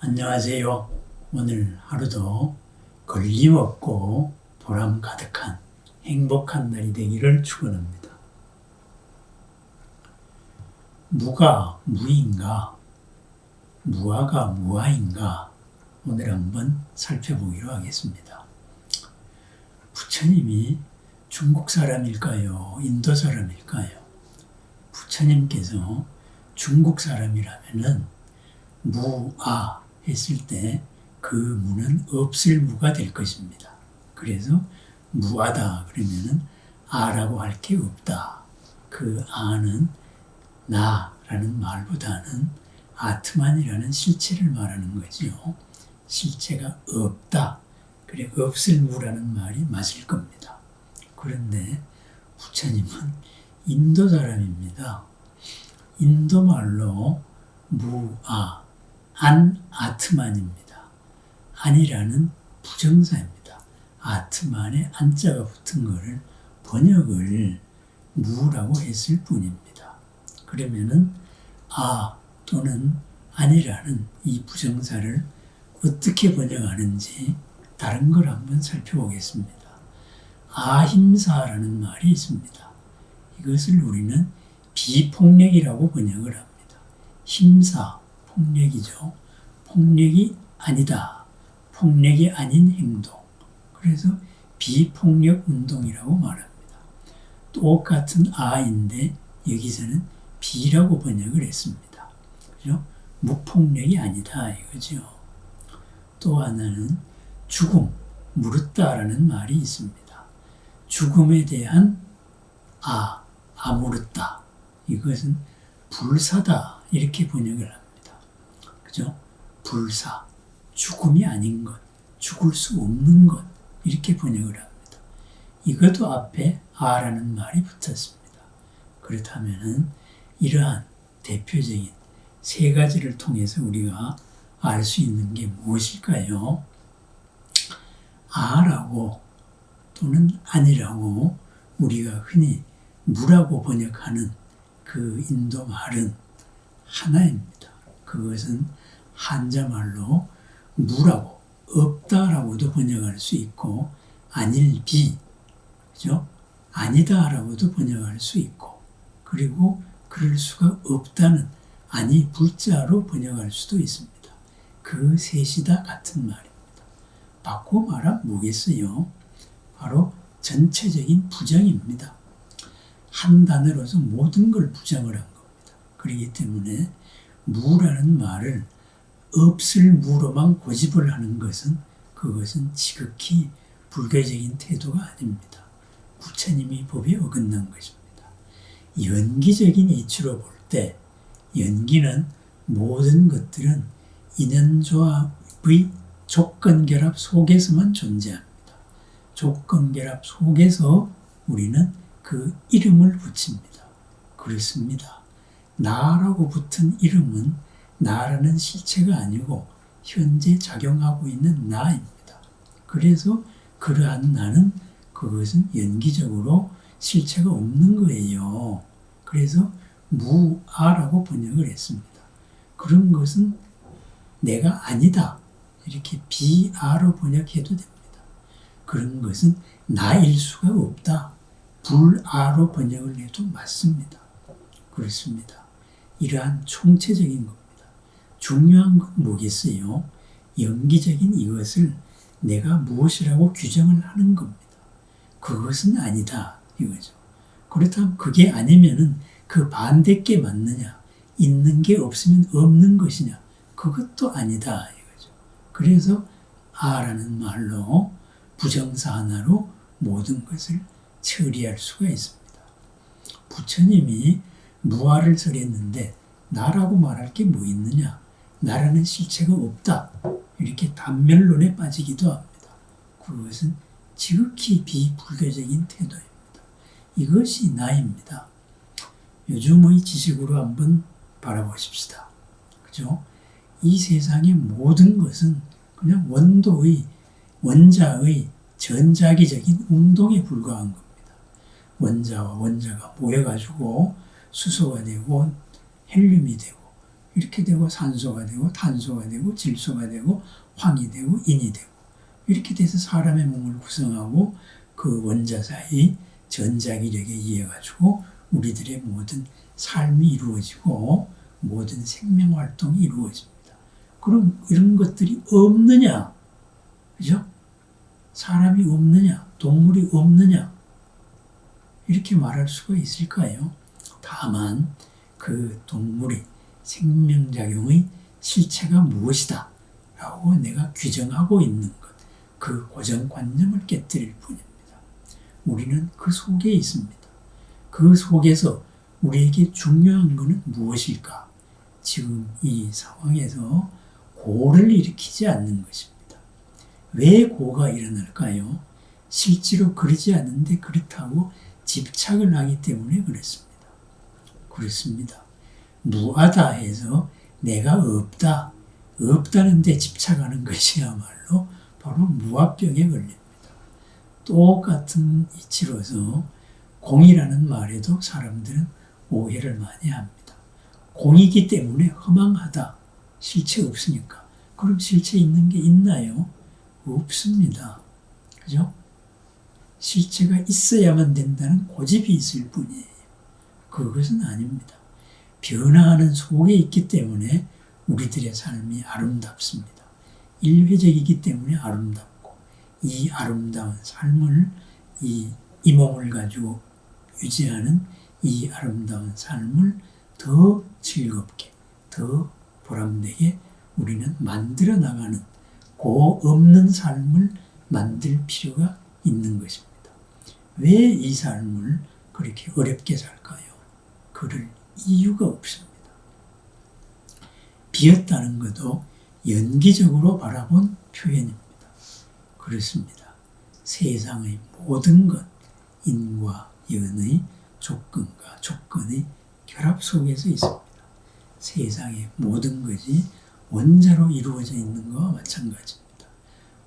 안녕하세요. 오늘 하루도 걸림없고 보람 가득한 행복한 날이 되기를 축원합니다. 무가 무인가, 무아가 무아인가 오늘 한번 살펴보기로 하겠습니다. 부처님이 중국 사람일까요? 인도 사람일까요? 부처님께서 중국 사람이라면은 무아 했을 때 그 무는 없을 무가 될 것입니다. 그래서 무아다 그러면은 아라고 할 게 없다. 그 아는 나라는 말보다는 아트만이라는 실체를 말하는 거지요. 실체가 없다. 그래 없을 무라는 말이 맞을 겁니다. 그런데 부처님은 인도 사람입니다. 인도 말로 무아, 안 아트만입니다. 안이라는 부정사입니다. 아트만에 안자가 붙은 것을 번역을 무라고 했을 뿐입니다. 그러면은 아 또는 안이라는 이 부정사를 어떻게 번역하는지 다른 걸 한번 살펴보겠습니다. 아힘사라는 말이 있습니다. 이것을 우리는 비폭력이라고 번역을 합니다. 힘사, 폭력이죠. 폭력이 아니다. 폭력이 아닌 행동. 그래서 비폭력 운동이라고 말합니다. 똑같은 아인데 여기서는 비라고 번역을 했습니다. 그죠? 무폭력이 아니다 이거죠. 또 하나는 죽음, 무릇다라는 말이 있습니다. 죽음에 대한 아무릇다. 이것은 불사다 이렇게 번역을 합니다. 그죠? 불사, 죽음이 아닌 것, 죽을 수 없는 것 이렇게 번역을 합니다. 이것도 앞에 아라는 말이 붙었습니다. 그렇다면은 이러한 대표적인 세 가지를 통해서 우리가 알 수 있는 게 무엇일까요? 아라고 또는 아니라고 우리가 흔히 무라고 번역하는 그 인도 말은 하나입니다. 그것은 한자말로 무라고 없다라고도 번역할 수 있고 아닐비, 그죠? 아니다라고도 번역할 수 있고 그리고 그럴 수가 없다는 아니 불자로 번역할 수도 있습니다. 그 셋이 다 같은 말입니다. 바꿔 말하면 뭐겠어요? 바로 전체적인 부정입니다. 한 단어로서 모든 걸 부정을 한 겁니다. 그렇기 때문에 무라는 말을 없을 무로만 고집을 하는 것은 그것은 지극히 불교적인 태도가 아닙니다. 부처님이 법에 어긋난 것입니다. 연기적인 이치로 볼 때 연기는 모든 것들은 인연조합의 조건결합 속에서만 존재합니다. 조건결합 속에서 우리는 그 이름을 붙입니다. 그렇습니다. 나라고 붙은 이름은 나라는 실체가 아니고 현재 작용하고 있는 나입니다. 그래서 그러한 나는 그것은 연기적으로 실체가 없는 거예요. 그래서 무아라고 번역을 했습니다. 그런 것은 내가 아니다. 이렇게 비아로 번역해도 됩니다. 그런 것은 나일 수가 없다. 불아로 번역을 해도 맞습니다. 그렇습니다. 이러한 총체적인 겁니다. 중요한 건 뭐겠어요? 연기적인 이것을 내가 무엇이라고 규정을 하는 겁니다. 그것은 아니다 이거죠. 그렇다면 그게 아니면은 그 반대 게 맞느냐? 있는 게 없으면 없는 것이냐? 그것도 아니다 이거죠. 그래서 아라는 말로 부정사 하나로 모든 것을 처리할 수가 있습니다. 부처님이 무아를 설했는데 나라고 말할 게 뭐 있느냐? 나라는 실체가 없다. 이렇게 단멸론에 빠지기도 합니다. 그것은 지극히 비불교적인 태도입니다. 이것이 나입니다. 요즘의 지식으로 한번 바라보십시다. 그죠? 이 세상의 모든 것은 그냥 원자의 전자기적인 운동에 불과한 겁니다. 원자와 원자가 모여가지고 수소가 되고 헬륨이 되고 이렇게 되고 산소가 되고 탄소가 되고 질소가 되고 황이 되고 인이 되고 이렇게 돼서 사람의 몸을 구성하고 그 원자 사이 전자기력에 의해 가지고 우리들의 모든 삶이 이루어지고 모든 생명활동이 이루어집니다. 그럼 이런 것들이 없느냐? 그죠? 사람이 없느냐? 동물이 없느냐? 이렇게 말할 수가 있을까요? 다만 그 동물이 생명작용의 실체가 무엇이다 라고 내가 규정하고 있는 것, 그 고정관념을 깨뜨릴 뿐입니다. 우리는 그 속에 있습니다. 그 속에서 우리에게 중요한 것은 무엇일까? 지금 이 상황에서 고를 일으키지 않는 것입니다. 왜 고가 일어날까요? 실제로 그러지 않는데 그렇다고 집착을 하기 때문에 그렇습니다. 그렇습니다. 무하다 해서 내가 없다, 없다는 데 집착하는 것이야말로 바로 무합병에 걸립니다. 똑같은 이치로서 공이라는 말에도 사람들은 오해를 많이 합니다. 공이기 때문에 허망하다, 실체 없으니까. 그럼 실체 있는 게 있나요? 없습니다. 그죠? 실체가 있어야만 된다는 고집이 있을 뿐이에요. 그것은 아닙니다. 변화하는 속에 있기 때문에 우리들의 삶이 아름답습니다. 일회적이기 때문에 아름답고 이 아름다운 삶을 이 몸을 가지고 유지하는 이 아름다운 삶을 더 즐겁게, 더 보람되게 우리는 만들어 나가는 그 없는 삶을 만들 필요가 있는 것입니다. 왜 이 삶을 그렇게 어렵게 살까요? 그럴 이유가 없습니다. 비었다는 것도 연기적으로 바라본 표현입니다. 그렇습니다. 세상의 모든 것, 인과 연의 조건과 조건의 결합 속에서 있습니다. 세상의 모든 것이 원자로 이루어져 있는 것과 마찬가지입니다.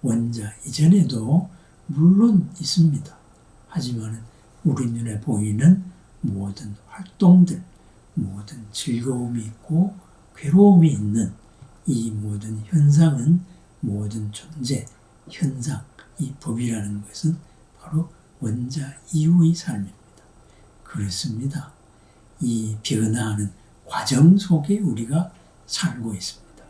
원자 이전에도 물론 있습니다. 하지만 우리 눈에 보이는 모든 활동들, 모든 즐거움이 있고 괴로움이 있는 이 모든 현상은 모든 존재, 현상, 이 법이라는 것은 바로 원자 이후의 삶입니다. 그렇습니다. 이 변화하는 과정 속에 우리가 살고 있습니다.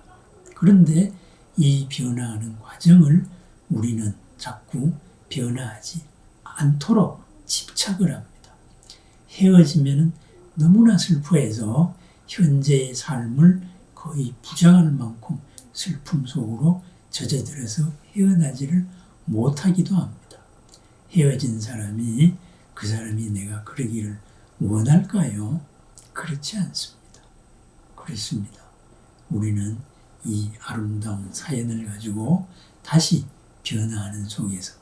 그런데 이 변화하는 과정을 우리는 자꾸 변화하지 않도록 집착을 합니다. 헤어지면 너무나 슬퍼해서 현재의 삶을 거의 부정할 만큼 슬픔 속으로 젖어들어서 헤어나지를 못하기도 합니다. 헤어진 사람이 그 사람이 내가 그러기를 원할까요? 그렇지 않습니다. 그렇습니다. 우리는 이 아름다운 사연을 가지고 다시 변화하는 속에서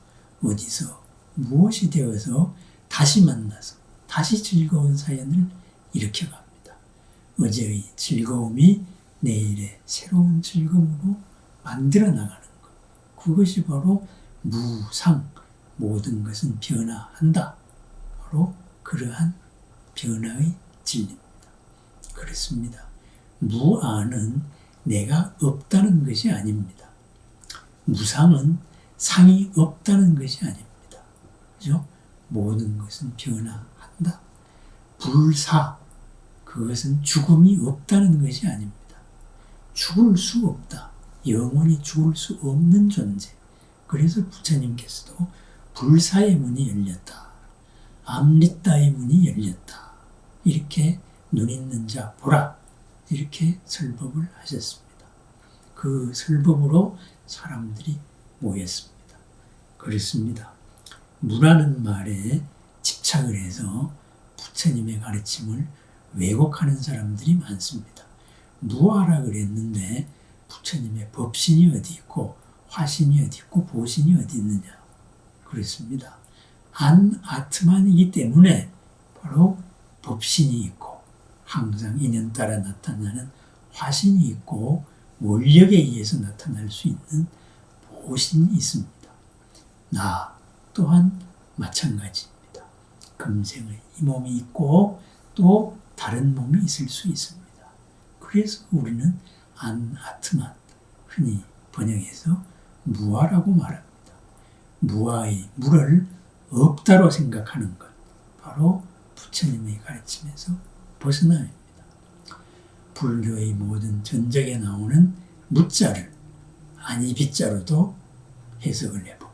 어디서 무엇이 되어서 다시 만나서 다시 즐거운 사연을 일으켜갑니다. 어제의 즐거움이 내일의 새로운 즐거움으로 만들어 나가는 것. 그것이 바로 무상, 모든 것은 변화한다. 바로 그러한 변화의 진리입니다. 그렇습니다. 무아는 내가 없다는 것이 아닙니다. 무상은 상이 없다는 것이 아닙니다. 그죠? 모든 것은 변화한다. 불사, 그것은 죽음이 없다는 것이 아닙니다. 죽을 수 없다. 영원히 죽을 수 없는 존재. 그래서 부처님께서도 불사의 문이 열렸다. 암리따의 문이 열렸다. 이렇게 눈 있는 자 보라. 이렇게 설법을 하셨습니다. 그 설법으로 사람들이 모였습니다. 그렇습니다. 무라는 말에 집착을 해서 부처님의 가르침을 왜곡하는 사람들이 많습니다. 무아라 그랬는데 부처님의 법신이 어디 있고 화신이 어디 있고 보신이 어디 있느냐. 그렇습니다. 안 아트만이기 때문에 바로 법신이 있고 항상 인연 따라 나타나는 화신이 있고 원력에 의해서 나타날 수 있는 보신이 있습니다. 나 또한 마찬가지입니다. 금생의 이 몸이 있고 또 다른 몸이 있을 수 있습니다. 그래서 우리는 안아트만, 흔히 번역해서 무아라고 말합니다. 무아의 무를 없다로 생각하는 것, 바로 부처님의 가르침에서 벗어나입니다. 불교의 모든 전적에 나오는 무자를 아니 비자로도 해석을 해보고,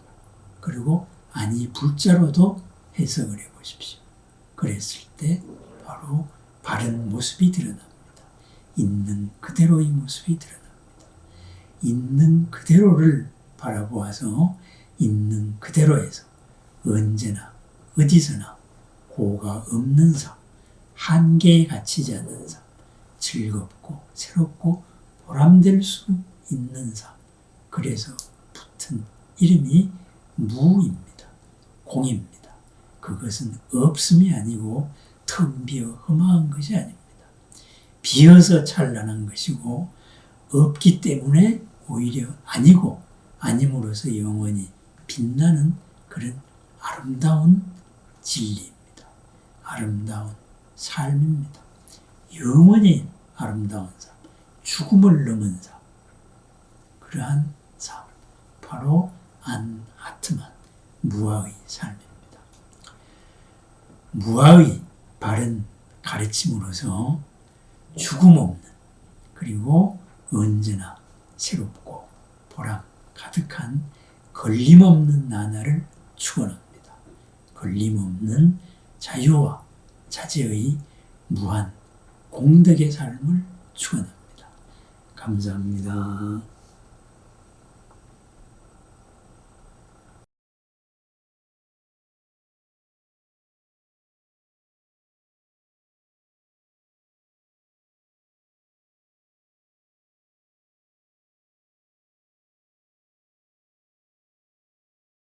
그리고 아니 불자로도 해석을 해보십시오. 그랬을 때 바로 바른 모습이 드러납니다. 있는 그대로의 모습이 드러납니다. 있는 그대로를 바라보아서 있는 그대로에서 언제나 어디서나 고가 없는 삶, 한계에 갇히지 않는 삶, 즐겁고 새롭고 보람될 수 있는 삶, 그래서 붙은 이름이 무입니다. 공입니다. 그것은 없음이 아니고 텅 비어 허망한 것이 아닙니다. 비어서 찬란한 것이고 없기 때문에 오히려 아니고 아님으로써 영원히 빛나는 그런 아름다운 진리입니다. 아름다운 삶입니다. 영원히 아름다운 삶, 죽음을 넘은 삶, 그러한 삶, 바로 안아트만, 무아의 삶입니다. 무아의 바른 가르침으로서 죽음 없는, 그리고 언제나 새롭고 보람 가득한 걸림없는 나날을 축원합니다. 걸림없는 자유와 자제의 무한 공덕의 삶을 축원합니다. 감사합니다.